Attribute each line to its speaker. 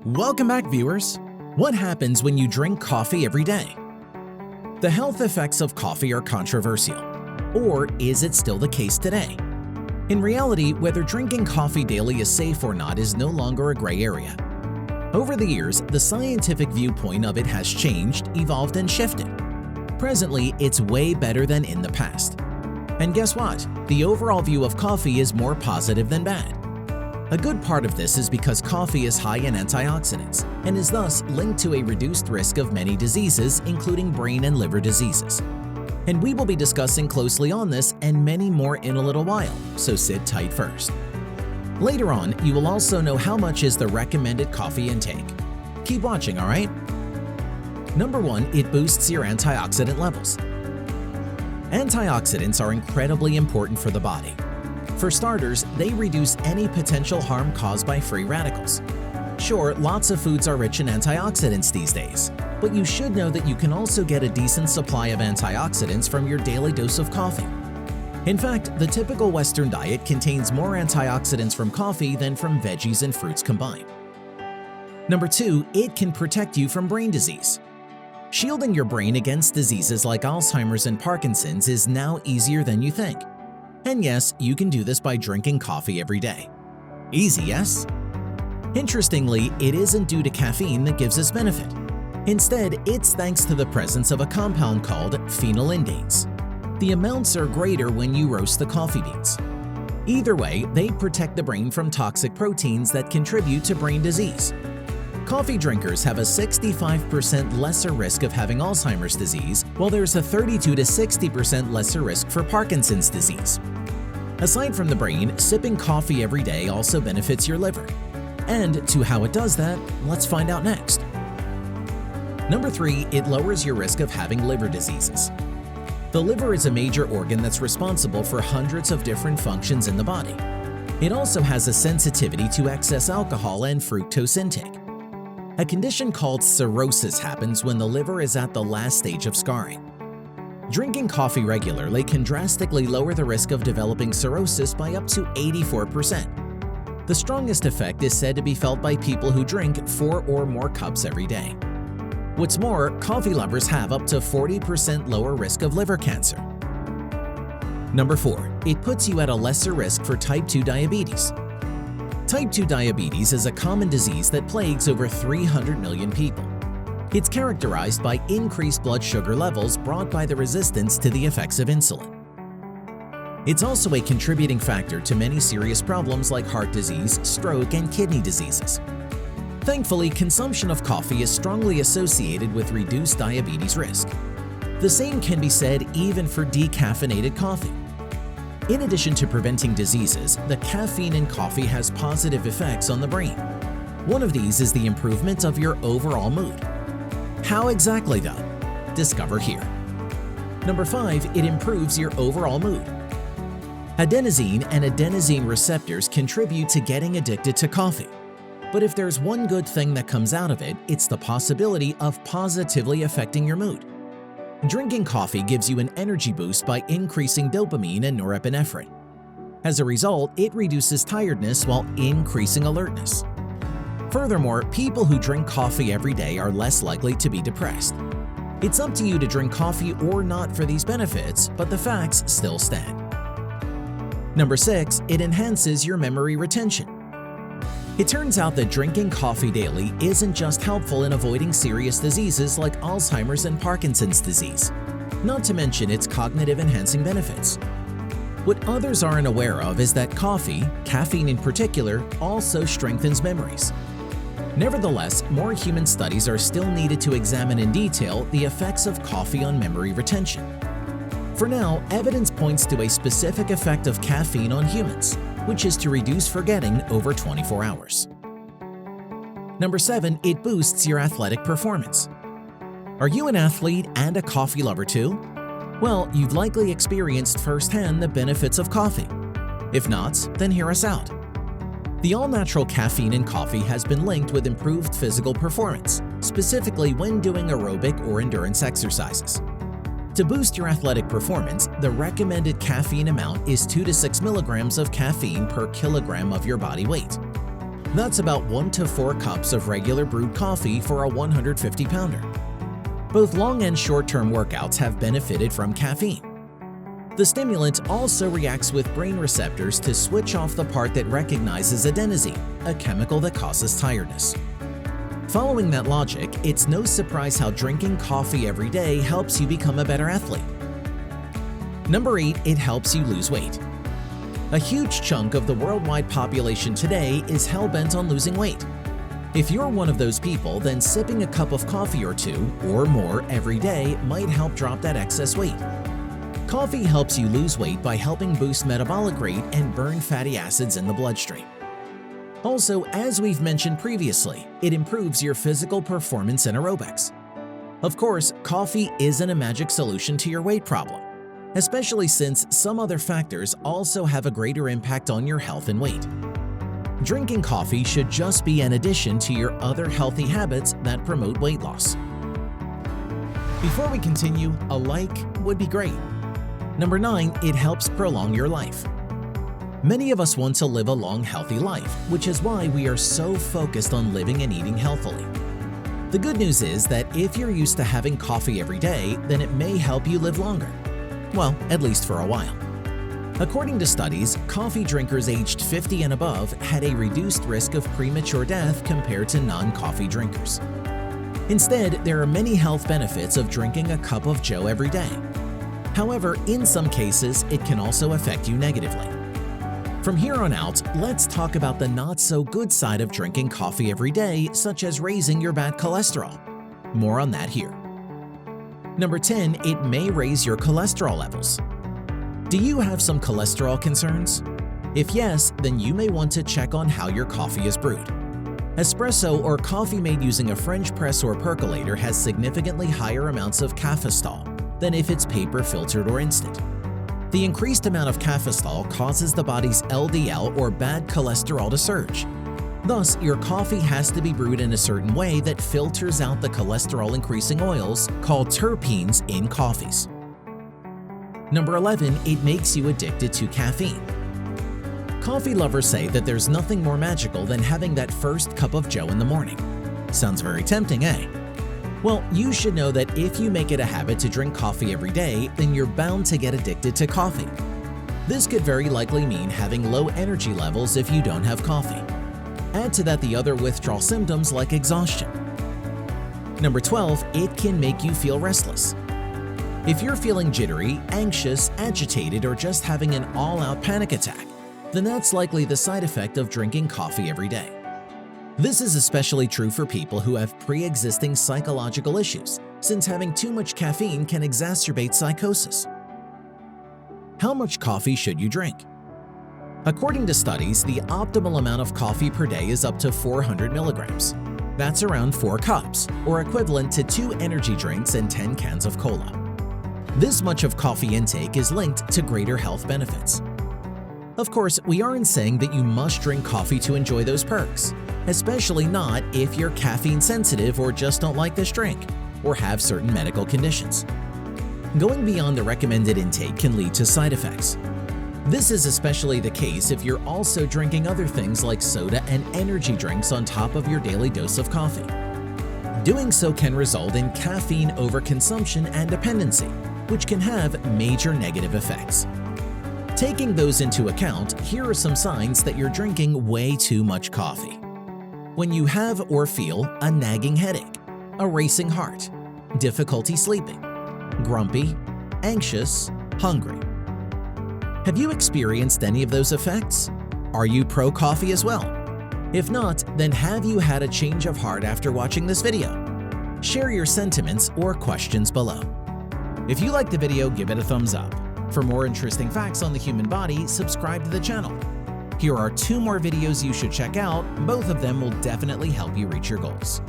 Speaker 1: Welcome back, viewers. What happens when you drink coffee every day? The health effects of coffee are controversial. Or is it still the case today? In reality, whether drinking coffee daily is safe or not is no longer a gray area. Over the years, the scientific viewpoint of it has changed, evolved, and shifted. Presently, it's way better than in the past. And guess what? The overall view of coffee is more positive than bad. A good part of this is because coffee is high in antioxidants and is thus linked to a reduced risk of many diseases, including brain and liver diseases. And we will be discussing closely on this and many more in a little while, so sit tight first. Later on, you will also know how much is the recommended coffee intake. Keep watching, alright? Number 1, it boosts your antioxidant levels. Antioxidants are incredibly important for the body. For starters, they reduce any potential harm caused by free radicals. Sure, lots of foods are rich in antioxidants these days, but you should know that you can also get a decent supply of antioxidants from your daily dose of coffee. In fact, the typical Western diet contains more antioxidants from coffee than from veggies and fruits combined. Number 2, it can protect you from brain disease. Shielding your brain against diseases like Alzheimer's and Parkinson's is now easier than you think. And yes, you can do this by drinking coffee every day. Easy, yes? Interestingly, it isn't due to caffeine that gives this benefit. Instead, it's thanks to the presence of a compound called phenolindales. The amounts are greater when you roast the coffee beans. Either way, they protect the brain from toxic proteins that contribute to brain disease. Coffee drinkers have a 65% lesser risk of having Alzheimer's disease, while there's a 32 to 60% lesser risk for Parkinson's disease. Aside from the brain, sipping coffee every day also benefits your liver. And to how it does that, let's find out next. Number 3, it lowers your risk of having liver diseases. The liver is a major organ that's responsible for hundreds of different functions in the body. It also has a sensitivity to excess alcohol and fructose intake. A condition called cirrhosis happens when the liver is at the last stage of scarring. Drinking coffee regularly can drastically lower the risk of developing cirrhosis by up to 84%. The strongest effect is said to be felt by people who drink 4 or more cups every day. What's more, coffee lovers have up to 40% lower risk of liver cancer. Number 4, it puts you at a lesser risk for type 2 diabetes. Type 2 diabetes is a common disease that plagues over 300 million people. It's characterized by increased blood sugar levels brought by the resistance to the effects of insulin. It's also a contributing factor to many serious problems like heart disease, stroke, and kidney diseases. Thankfully, consumption of coffee is strongly associated with reduced diabetes risk. The same can be said even for decaffeinated coffee. In addition to preventing diseases, the caffeine in coffee has positive effects on the brain. One of these is the improvement of your overall mood. How exactly though? Discover here. Number 5, it improves your overall mood. Adenosine and adenosine receptors contribute to getting addicted to coffee. But if there's one good thing that comes out of it, it's the possibility of positively affecting your mood. Drinking coffee gives you an energy boost by increasing dopamine and norepinephrine. As a result, it reduces tiredness while increasing alertness. Furthermore, people who drink coffee every day are less likely to be depressed. It's up to you to drink coffee or not for these benefits, but the facts still stand. Number 6, it enhances your memory retention. It turns out that drinking coffee daily isn't just helpful in avoiding serious diseases like Alzheimer's and Parkinson's disease, not to mention its cognitive-enhancing benefits. What others aren't aware of is that coffee, caffeine in particular, also strengthens memories. Nevertheless, more human studies are still needed to examine in detail the effects of coffee on memory retention. For now, evidence points to a specific effect of caffeine on humans, which is to reduce forgetting over 24 hours. Number 7, it boosts your athletic performance. Are you an athlete and a coffee lover too? Well, you've likely experienced firsthand the benefits of coffee. If not, then hear us out. The all-natural caffeine in coffee has been linked with improved physical performance, specifically when doing aerobic or endurance exercises. To boost your athletic performance, the recommended caffeine amount is 2 to 6 milligrams of caffeine per kilogram of your body weight. That's about 1 to 4 cups of regular brewed coffee for a 150-pounder. Both long and short-term workouts have benefited from caffeine. The stimulant also reacts with brain receptors to switch off the part that recognizes adenosine, a chemical that causes tiredness. Following that logic, it's no surprise how drinking coffee every day helps you become a better athlete. Number 8, it helps you lose weight. A huge chunk of the worldwide population today is hell-bent on losing weight. If you're one of those people, then sipping a cup of coffee or 2 or more every day might help drop that excess weight. Coffee helps you lose weight by helping boost metabolic rate and burn fatty acids in the bloodstream. Also, as we've mentioned previously, it improves your physical performance in aerobics. Of course, coffee isn't a magic solution to your weight problem, especially since some other factors also have a greater impact on your health and weight. Drinking coffee should just be an addition to your other healthy habits that promote weight loss. Before we continue, a like would be great. Number 9, it helps prolong your life. Many of us want to live a long, healthy life, which is why we are so focused on living and eating healthily. The good news is that if you're used to having coffee every day, then it may help you live longer. Well, at least for a while. According to studies, coffee drinkers aged 50 and above had a reduced risk of premature death compared to non-coffee drinkers. Instead, there are many health benefits of drinking a cup of Joe every day. However, in some cases, it can also affect you negatively. From here on out, let's talk about the not-so-good side of drinking coffee every day, such as raising your bad cholesterol. More on that here. Number 10, it may raise your cholesterol levels. Do you have some cholesterol concerns? If yes, then you may want to check on how your coffee is brewed. Espresso or coffee made using a French press or percolator has significantly higher amounts of cafestol than if it's paper filtered or instant. The increased amount of cafestol causes the body's LDL or bad cholesterol to surge. Thus, your coffee has to be brewed in a certain way that filters out the cholesterol-increasing oils called terpenes in coffees. Number 11, it makes you addicted to caffeine. Coffee lovers say that there's nothing more magical than having that first cup of Joe in the morning. Sounds very tempting, eh? Well, you should know that if you make it a habit to drink coffee every day, then you're bound to get addicted to coffee. This could very likely mean having low energy levels if you don't have coffee. Add to that the other withdrawal symptoms like exhaustion. Number 12, it can make you feel restless. If you're feeling jittery, anxious, agitated, or just having an all-out panic attack, then that's likely the side effect of drinking coffee every day. This is especially true for people who have pre-existing psychological issues, since having too much caffeine can exacerbate psychosis. How much coffee should you drink? According to studies, the optimal amount of coffee per day is up to 400 milligrams. That's around 4 cups, or equivalent to 2 energy drinks and 10 cans of cola. This much of coffee intake is linked to greater health benefits. Of course, we aren't saying that you must drink coffee to enjoy those perks, especially not if you're caffeine sensitive or just don't like this drink, or have certain medical conditions. Going beyond the recommended intake can lead to side effects. This is especially the case if you're also drinking other things like soda and energy drinks on top of your daily dose of coffee. Doing so can result in caffeine overconsumption and dependency, which can have major negative effects. Taking those into account, here are some signs that you're drinking way too much coffee. When you have or feel a nagging headache, a racing heart, difficulty sleeping, grumpy, anxious, hungry. Have you experienced any of those effects? Are you pro-coffee as well? If not, then have you had a change of heart after watching this video? Share your sentiments or questions below. If you liked the video, give it a thumbs up. For more interesting facts on the human body, subscribe to the channel. Here are 2 more videos you should check out. Both of them will definitely help you reach your goals.